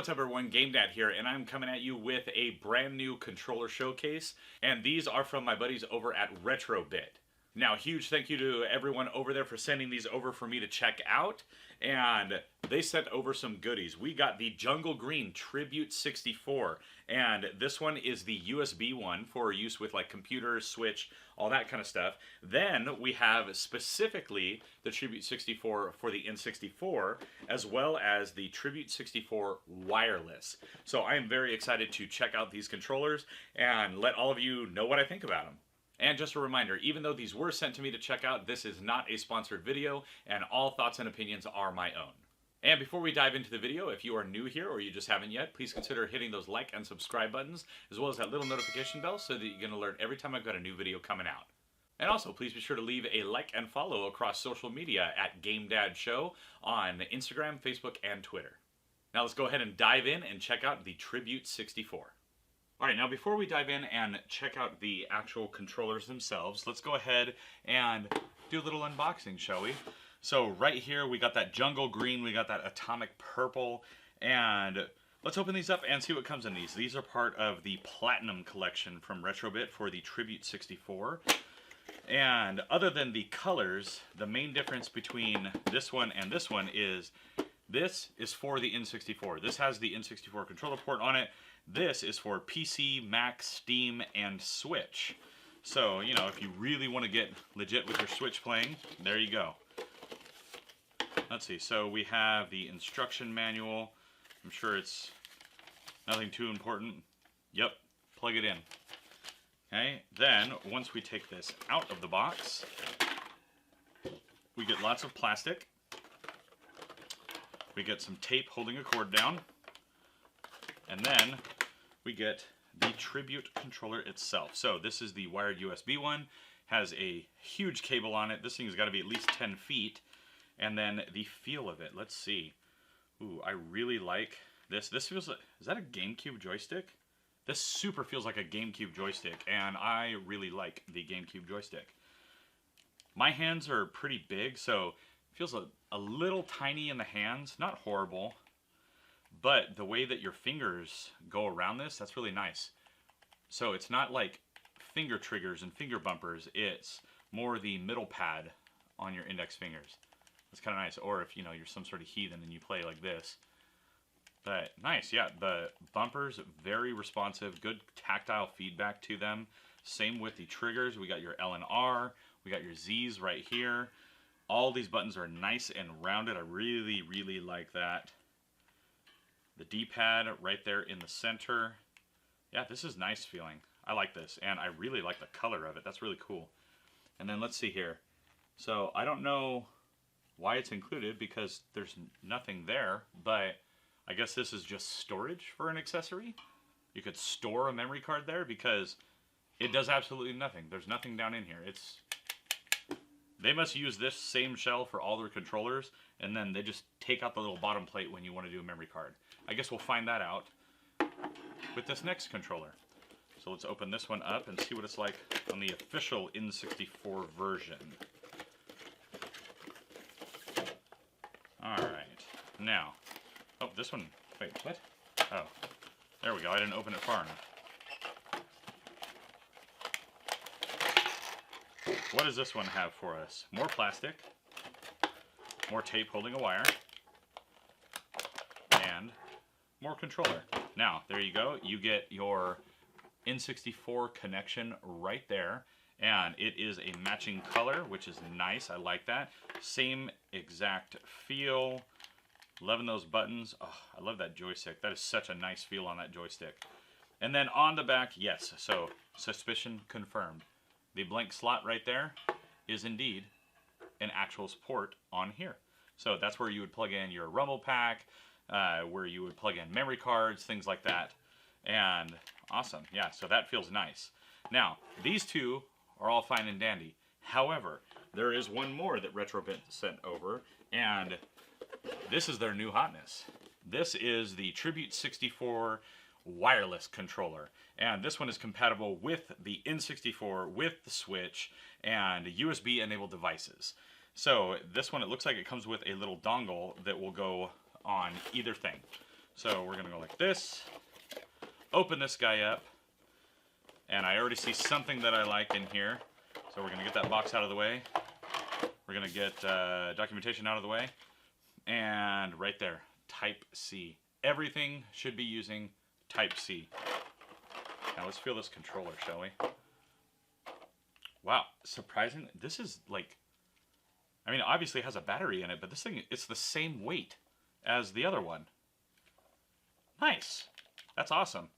what's up everyone, GameDad here, and I'm coming at you with a brand new controller showcase, and these are from my buddies over at RetroBit. Now, huge thank you to everyone over there for sending these over for me to check out, and they sent over some goodies. We got the Jungle Green Tribute 64, and this one is the USB one for use with like computers, Switch, all that kind of stuff. Then we have specifically the Tribute 64 for the N64, as well as the Tribute 64 wireless. So I am very excited to check out these controllers and let all of you know what I think about them. And just a reminder, even though these were sent to me to check out, this is not a sponsored video, and all thoughts and opinions are my own. And before we dive into the video, if you are new here or you just haven't yet, please consider hitting those like and subscribe buttons, as well as that little notification bell so that you get an alert every time I've got a new video coming out. And also, please be sure to leave a like and follow across social media at GameDad Show on Instagram, Facebook, and Twitter. Now let's go ahead and dive in and check out the Tribute 64. Alright, now before we dive in and check out the actual controllers themselves, let's go ahead and do a little unboxing, shall we? So right here we got that Jungle Green, we got that Atomic Purple, and let's open these up and see what comes in these. These are part of the Platinum collection from RetroBit for the Tribute 64. And other than the colors, the main difference between this one and this one is this is for the N64. This has the N64 controller port on it. This is for PC, Mac, Steam, and Switch. So, you know, if you really want to get legit with your Switch playing, there you go. Let's see, so we have the instruction manual. I'm sure it's nothing too important. Yep, plug it in. Okay, then once we take this out of the box, we get lots of plastic. We get some tape holding a cord down. And then we get the Tribute controller itself. So this is the wired USB one, has a huge cable on it. This thing's got to be at least 10 feet. And then the feel of it, let's see. Ooh, I really like this. This feels like, is that a GameCube joystick? This super feels like a GameCube joystick, and I really like the GameCube joystick. My hands are pretty big, so it feels a little tiny in the hands, not horrible. But the way that your fingers go around this, that's really nice. So it's not like finger triggers and finger bumpers. It's more the middle pad on your index fingers. That's kind of nice. Or if, you know, you're some sort of heathen and you play like this. But nice, yeah. The bumpers, very responsive. Good tactile feedback to them. Same with the triggers. We got your L and R. We got your Z's right here. All these buttons are nice and rounded. I really, really like that. The D-pad right there in the center. Yeah, this is nice feeling. I like this, and I really like the color of it. That's really cool. And then let's see here. So I don't know why it's included because there's nothing there, but I guess this is just storage for an accessory. You could store a memory card there because it does absolutely nothing. There's nothing down in here. They must use this same shell for all their controllers, and then they just take out the little bottom plate when you want to do a memory card. I guess we'll find that out with this next controller. So let's open this one up and see what it's like on the official N64 version. Alright, now, oh, this one, wait, what? Oh, there we go, I didn't open it far enough. What does this one have for us? More plastic, more tape holding a wire, and more controller. Now, there you go. You get your N64 connection right there, and it is a matching color, which is nice. I like that. Same exact feel. Loving those buttons. Oh, I love that joystick. That is such a nice feel on that joystick. And then on the back, yes, so suspicion confirmed. The blank slot right there is indeed an actual port on here. So that's where you would plug in your Rumble Pack, where you would plug in memory cards, things like that. And awesome, yeah, so that feels nice. Now, these two are all fine and dandy. However, there is one more that RetroBit sent over, and this is their new hotness. This is the Tribute 64 wireless controller, and this one is compatible with the N64, with the Switch, and USB enabled devices. So this one, it looks like it comes with a little dongle that will go on either thing. So we're going to go like this, open this guy up, and I already see something that I like in here. So we're going to get that box out of the way. We're going to get documentation out of the way. And right there, Type-C. Everything should be using Type-C. Now let's feel this controller, shall we? Wow, surprising. This is like, I mean, obviously it has a battery in it, but this thing, it's the same weight as the other one. Nice. That's awesome.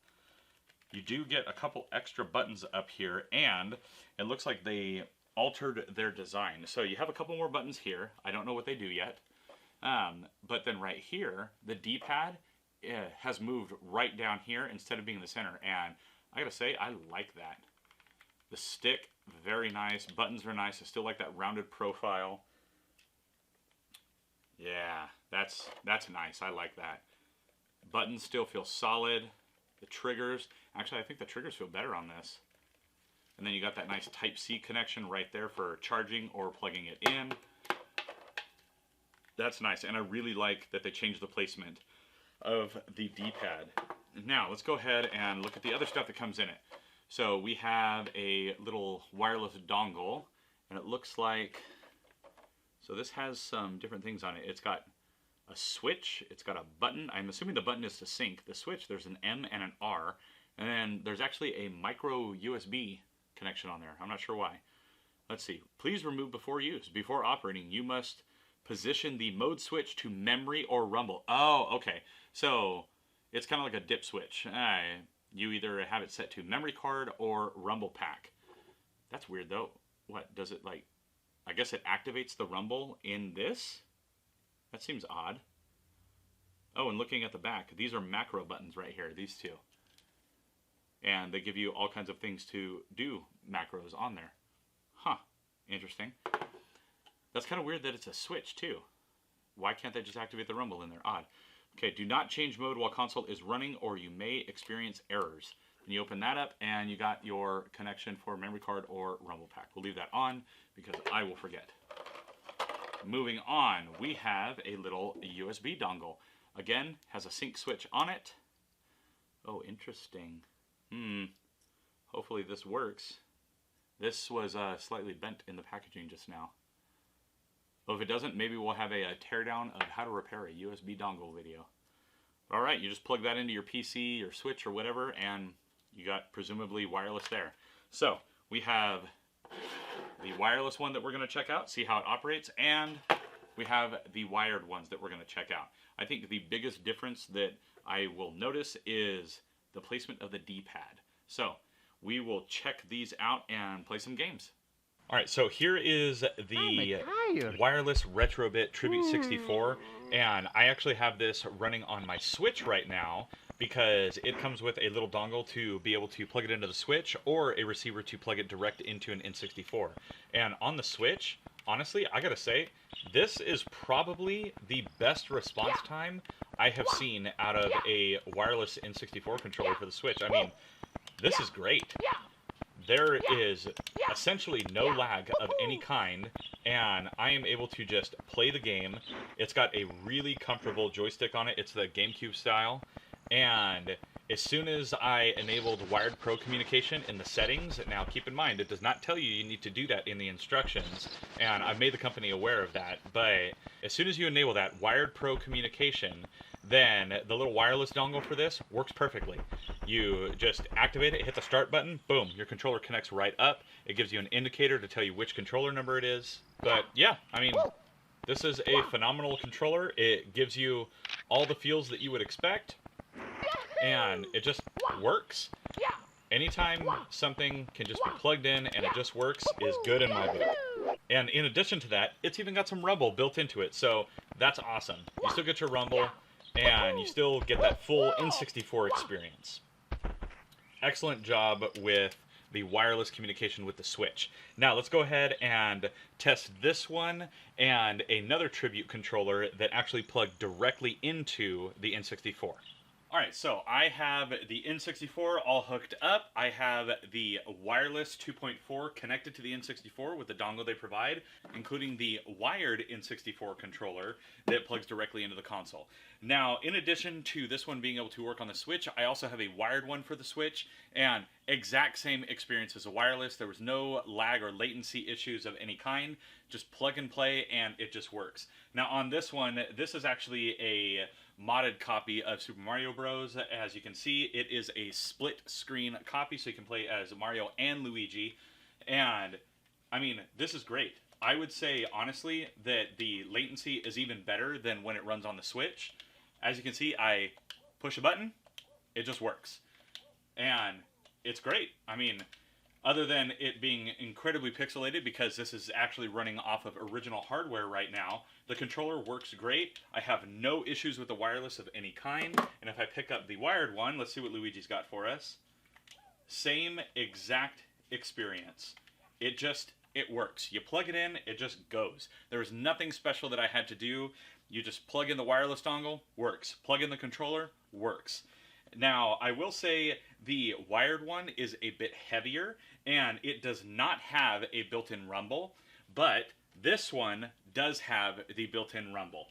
You do get a couple extra buttons up here, and it looks like they altered their design. So you have a couple more buttons here. I don't know what they do yet. But then right here, the D-pad has moved right down here instead of being in the center. And I gotta say, I like that. The stick, very nice. Buttons are nice. I still like that rounded profile. Yeah, that's nice. I like that. Buttons still feel solid. The triggers, actually I think the triggers feel better on this. And then you got that nice Type-C connection right there for charging or plugging it in. That's nice, and I really like that they changed the placement of the D-pad. Now, let's go ahead and look at the other stuff that comes in it. So we have a little wireless dongle, and it looks like, so this has some different things on it. It's got a switch, it's got a button. I'm assuming the button is to sync. The switch, there's an M and an R, and then there's actually a micro USB connection on there. I'm not sure why. Let's see. Please remove before use. Before operating, you must position the mode switch to memory or rumble. Oh, okay. So it's kind of like a dip switch. You either have it set to memory card or rumble pack. That's weird though. What does it like? I guess it activates the rumble in this? That seems odd. Oh, and looking at the back, these are macro buttons right here, these two. And they give you all kinds of things to do macros on there. Huh, interesting. That's kind of weird that it's a switch too. Why can't they just activate the rumble in there? Odd. Okay, do not change mode while console is running or you may experience errors. And you open that up and you got your connection for memory card or rumble pack. We'll leave that on because I will forget. Moving on, we have a little USB dongle. Again, has a sync switch on it. Oh, interesting. Hopefully this works. This was slightly bent in the packaging just now. Well, if it doesn't, maybe we'll have a teardown of how to repair a USB dongle video. All right, you just plug that into your PC or Switch or whatever, and you got presumably wireless there. So we have the wireless one that we're going to check out, see how it operates, and we have the wired ones that we're going to check out. I think the biggest difference that I will notice is the placement of the D-pad. So we will check these out and play some games. All right, so here is the wireless Retrobit Tribute 64, and I actually have this running on my Switch right now because it comes with a little dongle to be able to plug it into the Switch or a receiver to plug it direct into an N64. And on the Switch, honestly, I gotta say, this is probably the best response time I have seen out of a wireless N64 controller for the Switch. I mean, this is great. There is essentially no lag of any kind, and I am able to just play the game. It's got a really comfortable joystick on it. It's the GameCube style, and as soon as I enabled wired pro communication in the settings, now keep in mind, it does not tell you you need to do that in the instructions, and I've made the company aware of that, but as soon as you enable that wired pro communication, then the little wireless dongle for this works perfectly. You just activate it, hit the start button, boom, your controller connects right up. It gives you an indicator to tell you which controller number it is. But yeah, I mean, this is a phenomenal controller. It gives you all the feels that you would expect, and it just works. Anytime something can just be plugged in and it just works is good in my book. And in addition to that, it's even got some rumble built into it, so that's awesome. You still get your rumble, and you still get that full N64 experience. Excellent job with the wireless communication with the Switch. Now let's go ahead and test this one and another Tribute controller that actually plugged directly into the N64. Alright, so I have the N64 all hooked up. I have the wireless 2.4 connected to the N64 with the dongle they provide, including the wired N64 controller that plugs directly into the console. Now, in addition to this one being able to work on the Switch, I also have a wired one for the Switch, and exact same experience as a wireless. There was no lag or latency issues of any kind. Just plug and play, and it just works. Now, on this one, this is actually a modded copy of Super Mario Bros. As you can see, it is a split screen copy, so you can play as Mario and Luigi. And I mean, this is great. I would say honestly that the latency is even better than when it runs on the Switch. As you can see, I push a button, it just works, and it's great. I mean, other than it being incredibly pixelated because this is actually running off of original hardware right now, the controller works great. I have no issues with the wireless of any kind. And if I pick up the wired one, let's see what Luigi's got for us. Same exact experience. It works. You plug it in, it just goes. There was nothing special that I had to do. You just plug in the wireless dongle, works. Plug in the controller, works. Now, I will say the wired one is a bit heavier, and it does not have a built-in rumble, but this one does have the built-in rumble.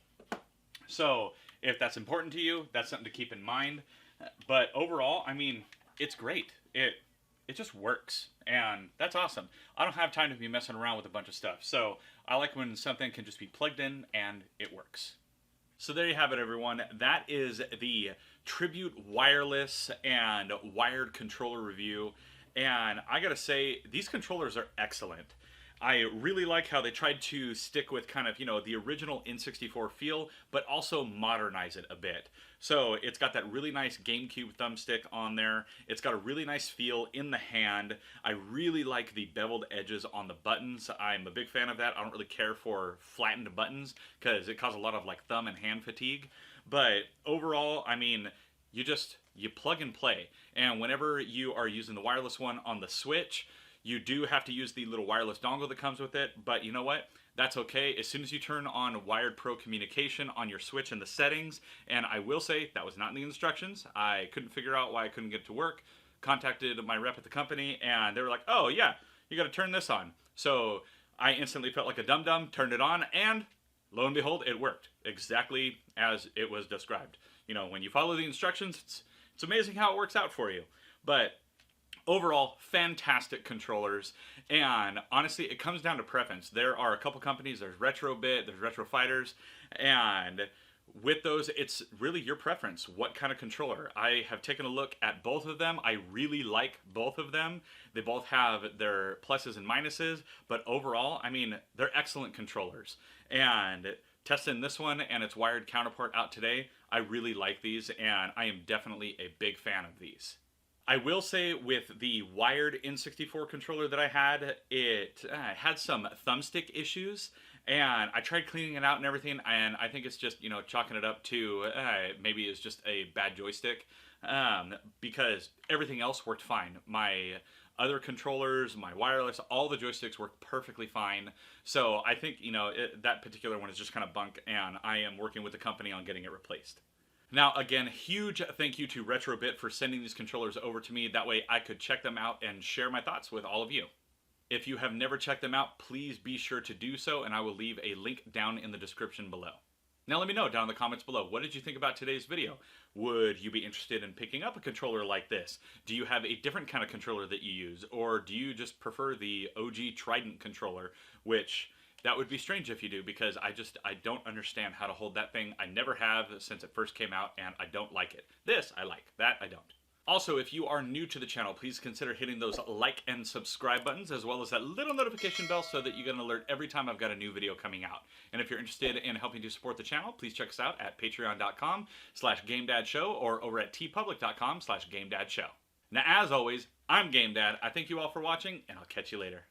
So, if that's important to you, that's something to keep in mind. But overall, I mean, it's great. It just works, and that's awesome. I don't have time to be messing around with a bunch of stuff, so I like when something can just be plugged in and it works. So there you have it, everyone. That is the Tribute wireless and wired controller review, and I gotta say, these controllers are excellent. I really like how they tried to stick with kind of, you know, the original N64 feel, but also modernize it a bit. So it's got that really nice GameCube thumbstick on there. It's got a really nice feel in the hand. I really like the beveled edges on the buttons. I'm a big fan of that. I don't really care for flattened buttons because it causes a lot of like thumb and hand fatigue. But overall, I mean, you plug and play. And whenever you are using the wireless one on the Switch, you do have to use the little wireless dongle that comes with it, but you know what? That's okay. As soon as you turn on Wired Pro communication on your Switch in the settings, and I will say that was not in the instructions. I couldn't figure out why I couldn't get it to work. Contacted my rep at the company, and they were like, oh yeah, you got to turn this on. So I instantly felt like a dum-dum, turned it on, and lo and behold, it worked exactly as it was described. You know, when you follow the instructions, it's amazing how it works out for you. But overall, fantastic controllers, and honestly, it comes down to preference. There are a couple companies, there's RetroBit, there's Retro Fighters, and with those, it's really your preference, what kind of controller. I have taken a look at both of them. I really like both of them. They both have their pluses and minuses, but overall, I mean, they're excellent controllers. And testing this one and its wired counterpart out today, I really like these, and I am definitely a big fan of these. I will say with the wired N64 controller that I had, it had some thumbstick issues, and I tried cleaning it out and everything, and I think it's just, you know, chalking it up to maybe it's just a bad joystick, because everything else worked fine. My other controllers, my wireless, all the joysticks work perfectly fine. So I think, you know, that particular one is just kind of bunk, and I am working with the company on getting it replaced. Now, again, huge thank you to RetroBit for sending these controllers over to me. That way I could check them out and share my thoughts with all of you. If you have never checked them out, please be sure to do so, and I will leave a link down in the description below. Now let me know down in the comments below, what did you think about today's video? Would you be interested in picking up a controller like this? Do you have a different kind of controller that you use? Or do you just prefer the OG Trident controller, which that would be strange if you do, because I don't understand how to hold that thing. I never have since it first came out, and I don't like it. This I like, that I don't. Also, if you are new to the channel, please consider hitting those like and subscribe buttons, as well as that little notification bell so that you get an alert every time I've got a new video coming out. And if you're interested in helping to support the channel, please check us out at patreon.com/GameDadShow or over at tpublic.com/GameDadShow. Now, as always, I'm GameDad. I thank you all for watching, and I'll catch you later.